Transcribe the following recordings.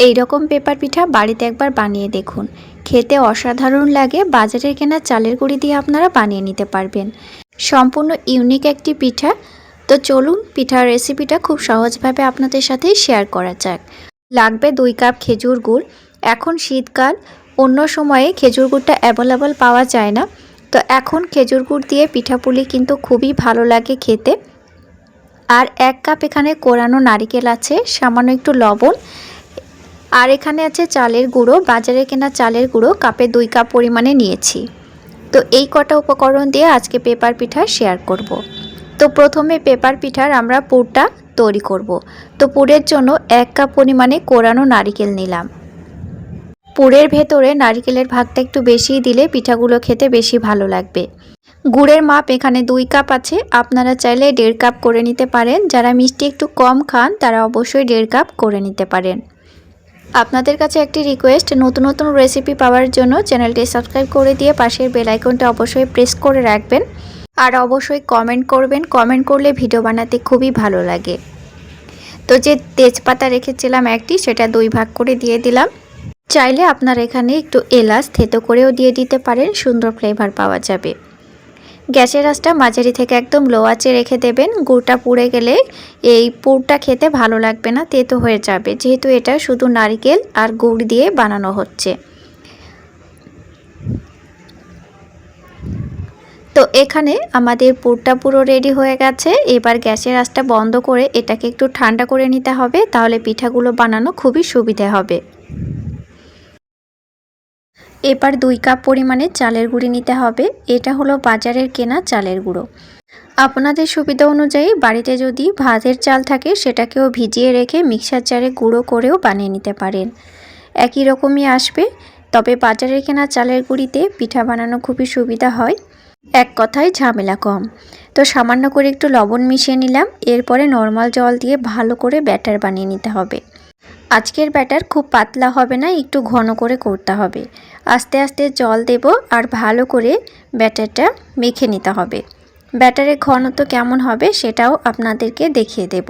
এই রকম পেপার পিঠা বাড়িতে একবার বানিয়ে দেখুন, খেতে অসাধারণ লাগে। বাজারের কেনা চালের গুঁড়ি দিয়ে আপনারা বানিয়ে নিতে পারবেন। সম্পূর্ণ ইউনিক একটি পিঠা। তো চলুন পিঠার রেসিপিটা খুব সহজভাবে আপনাদের সাথে শেয়ার করা যাক। লাগবে 2 কাপ খেজুর গুড়। এখন শীতকাল, অন্য সময়ে খেজুর গুড়টা অ্যাভেলেবল পাওয়া যায় না, তো এখন খেজুর গুড় দিয়ে পিঠাপুলি কিন্তু খুবই ভালো লাগে খেতে। আর 1 কাপ এখানে কোরানো নারিকেল আছে, সামান্য একটু লবণ, আর এখানে আছে চালের গুঁড়ো। বাজারে কেনা চালের গুঁড়ো কাপে 2 কাপ পরিমাণে নিয়েছি। তো এই কটা উপকরণ দিয়ে আজকে পেপার পিঠা শেয়ার করব। তো প্রথমে পেপার পিঠার আমরা পুরটা তৈরি করব। তো পুরের জন্য 1 কাপ পরিমাণে কোরানো নারিকেল নিলাম। পুরের ভেতরে নারিকেলের ভাগটা একটু বেশিই দিলে পিঠাগুলো খেতে বেশি ভালো লাগবে। গুড়ের মাপ এখানে 2 কাপ আছে, আপনারা চাইলে 1.5 কাপ করে নিতে পারেন। যারা মিষ্টি একটু কম খান তারা অবশ্যই 1.5 কাপ করে নিতে পারেন। আপনাদের কাছে একটি রিকোয়েস্ট, নতুন নতুন রেসিপি পাওয়ার জন্য চ্যানেলটি সাবস্ক্রাইব করে দিয়ে পাশের বেল আইকনটা অবশ্যই প্রেস করে রাখবেন। আর অবশ্যই কমেন্ট করবেন, কমেন্ট করলে ভিডিও বানাতে খুবই ভালো লাগে। তো যে তেজপাতা রেখেছিলাম একটি, সেটা 2 ভাগ করে দিয়ে দিলাম। চাইলে আপনারা এখানে একটু এলাচ থেতো করেও দিয়ে দিতে পারেন, সুন্দর ফ্লেভার পাওয়া যাবে। গ্যাসের আঁচটা মাঝারি থেকে একদম লো আঁচে রেখে দেবেন। গুড়টা পুড়ে গেলে এই পুরটা খেতে ভালো লাগবে না, তেতো হয়ে যাবে, যেহেতু এটা শুধু নারকেল আর গুড় দিয়ে বানানো হচ্ছে। তো এখানে আমাদের পুরটা পুরো রেডি হয়ে গেছে। এবার গ্যাসের আঁচটা বন্ধ করে এটাকে একটু ঠান্ডা করে নিতে হবে, তাহলে পিঠাগুলো বানানো খুবই সুবিধা হবে। এবার 2 কাপ পরিমাণে চালের গুঁড়ি নিতে হবে। এটা হলো বাজারের কেনা চালের গুঁড়ো। আপনাদের সুবিধা অনুযায়ী বাড়িতে যদি ভাতের চাল থাকে সেটাকেও ভিজিয়ে রেখে মিক্সার জারে গুঁড়ো করেও বানিয়ে নিতে পারেন, একই রকমই আসবে। তবে বাজারের কেনা চালের গুঁড়িতে পিঠা বানানো খুবই সুবিধা হয়, এক কথায় ঝামেলা কম। তো সামান্য করে একটু লবণ মিশিয়ে নিলাম। এরপরে নর্মাল জল দিয়ে ভালো করে ব্যাটার বানিয়ে নিতে হবে। আজকের ব্যাটার খুব পাতলা হবে না, একটু ঘন করে করতে হবে। আস্তে আস্তে জল দেব আর ভালো করে ব্যাটারটা মেখে নিতে হবে। ব্যাটারের ঘনত্ব কেমন হবে সেটাও আপনাদেরকে দেখিয়ে দেব।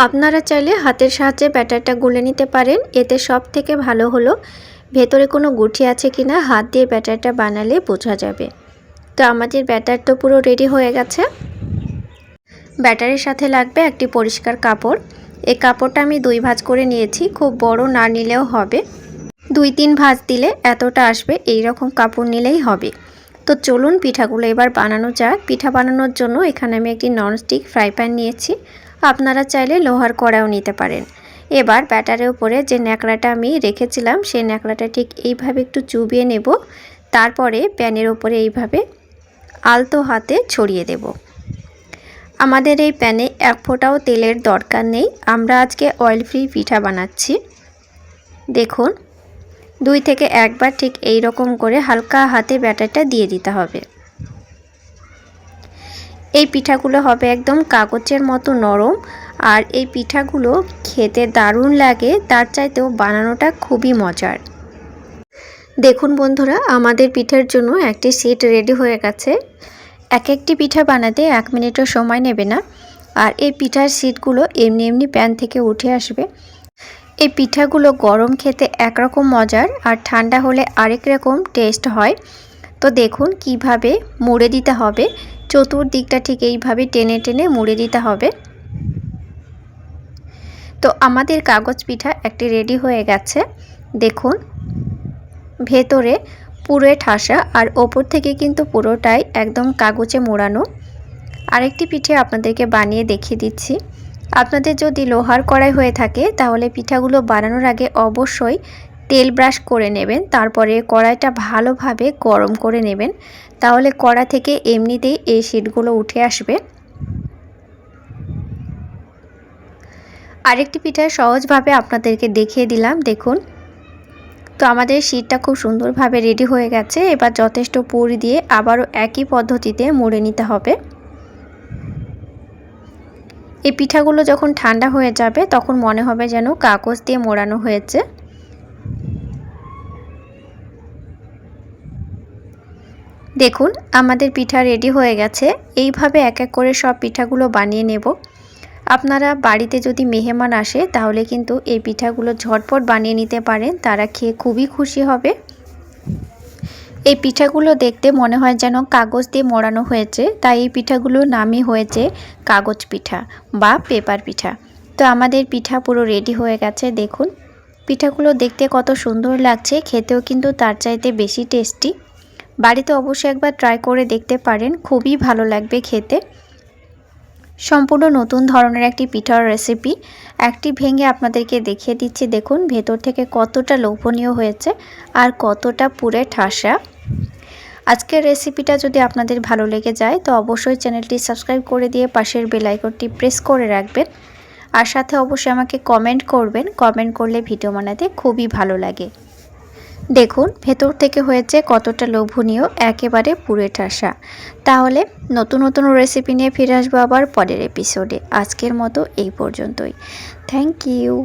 আপনারা চাইলে হাতের সাহায্যে ব্যাটারটা গুলে নিতে পারেন, এতে সব থেকে ভালো হলো ভেতরে কোনো গুটি আছে কিনা হাত দিয়ে ব্যাটারটা বানালে বোঝা যাবে। তো আমাদের ব্যাটার তো পুরো রেডি হয়ে গেছে। ব্যাটারের সাথে লাগবে একটি পরিষ্কার কাপড়। এই কাপড়টা আমি 2 ভাঁজ করে নিয়েছি, খুব বড় না নিলেও হবে। 2-3 ভাঁজ দিলে এতটা আসবে, এই রকম কাপড় নিলেই হবে। তো চলুন পিঠাগুলো এবার বানানো যাক। পিঠা বানানোর জন্য এখানে আমি একটি ননস্টিক ফ্রাই প্যান নিয়েছি, আপনারা চাইলে লোহার কড়াইও নিতে পারেন। এবার ব্যাটারের উপরে যে ন্যাকড়াটা আমি রেখেছিলাম সেই ন্যাকড়াটা ঠিক এইভাবে একটু চুবিয়ে নেব, তারপরে প্যানের উপরে এইভাবে আলতো হাতে ছড়িয়ে দেব। আমাদের এই প্যানে 1 ফোঁটাও তেলের দরকার নেই, আমরা আজকে অয়েল ফ্রি পিঠা বানাচ্ছি। দেখুন 2 থেকে 1 বার ঠিক এই রকম করে হালকা হাতে ব্যাটারটা দিয়ে দিতে হবে। এই পিঠাগুলো হবে একদম কাগজের মতো নরম, আর এই পিঠাগুলো খেতে দারুণ লাগে, তার চাইতেও বানানোটা খুবই মজার। দেখুন বন্ধুরা, আমাদের পিঠার জন্য একটি সেট রেডি হয়ে গেছে। একটি পিঠা বানাতে 1 মিনিটও সময় নেবে না, আর এই পিঠার সিটগুলো এমনি এমনি প্যান থেকে উঠে আসবে। এই পিঠাগুলো গরম খেতে একরকম মজার, আর ঠান্ডা হলে আরেক রকম টেস্ট হয়। তো দেখুন কিভাবে মুড়ে দিতে হবে, চতুর্দিকটা ঠিক এইভাবে টেনে টেনে মুড়ে দিতে হবে। তো আমাদের কাগজ পিঠা একটি রেডি হয়ে গেছে। দেখুন ভেতরে পুরে ঠাসা, আর ওপর থেকে কিন্তু পুরোটাই একদম কাগজে মোড়ানো। আরেকটি পিঠে আপনাদেরকে বানিয়ে দেখিয়ে দিচ্ছি। আপনাদের যদি লোহার কড়াই হয়ে থাকে তাহলে পিঠাগুলো বানানোর আগে অবশ্যই তেল ব্রাশ করে নেবেন, তারপরে কড়াইটা ভালোভাবে গরম করে নেবেন, তাহলে কড়া থেকে এমনিতেই এই শিটগুলো উঠে আসবে। আরেকটি পিঠা সহজভাবে আপনাদেরকে দেখিয়ে দিলাম, দেখুন। তো আমাদের শিটটা খুব সুন্দরভাবে রেডি হয়ে গেছে। এবার যথেষ্ট পুর দিয়ে আবারও একই পদ্ধতিতে মুড়ে নিতে হবে। এই পিঠাগুলো যখন ঠান্ডা হয়ে যাবে তখন মনে হবে যেন কাগজ দিয়ে মোড়ানো হয়েছে। দেখুন আমাদের পিঠা রেডি হয়ে গেছে। এইভাবে এক এক করে সব পিঠাগুলো বানিয়ে নেব। আপনারা বাড়িতে যদি মেহমান আসে তাহলে কিন্তু এই পিঠাগুলো ঝটপট বানিয়ে নিতে পারেন, তারা খেয়ে খুবই খুশি হবে। এই পিঠাগুলো দেখতে মনে হয় যেন কাগজ দিয়ে মোড়ানো হয়েছে, তাই এই পিঠাগুলোর নামই হয়েছে কাগজ পিঠা বা পেপার পিঠা। তো আমাদের পিঠা পুরো রেডি হয়ে গেছে। দেখুন পিঠাগুলো দেখতে কত সুন্দর লাগছে, খেতেও কিন্তু তার চাইতে বেশি টেস্টি। বাড়িতে অবশ্যই একবার ট্রাই করে দেখতে পারেন, খুবই ভালো লাগবে খেতে। সম্পূর্ণ নতুন ধরনের একটি পিঠার রেসিপি একটি ভেঙে আপনাদেরকে দেখিয়ে দিচ্ছি। দেখুন ভেতর থেকে কতটা লোভনীয় হয়েছে আর কতটা পুরে ঠাসা। আজকের রেসিপিটা যদি আপনাদের ভালো লেগে যায় তো অবশ্যই চ্যানেলটি সাবস্ক্রাইব করে দিয়ে পাশের বেল আইকনটি প্রেস করে রাখবেন, আর সাথে অবশ্যই আমাকে কমেন্ট করবেন। কমেন্ট করলে ভিডিও বানাতে খুবই ভালো লাগে। দেখুন ভেতর থেকে হয়েছে কতটা লোভনীয়, একেবারে পুরে ঠাসা। তাহলে নতুন নতুন রেসিপি নিয়ে ফিরে আসবো আবার পরের এপিসোডে। আজকের মতো এই পর্যন্তই। Thank you.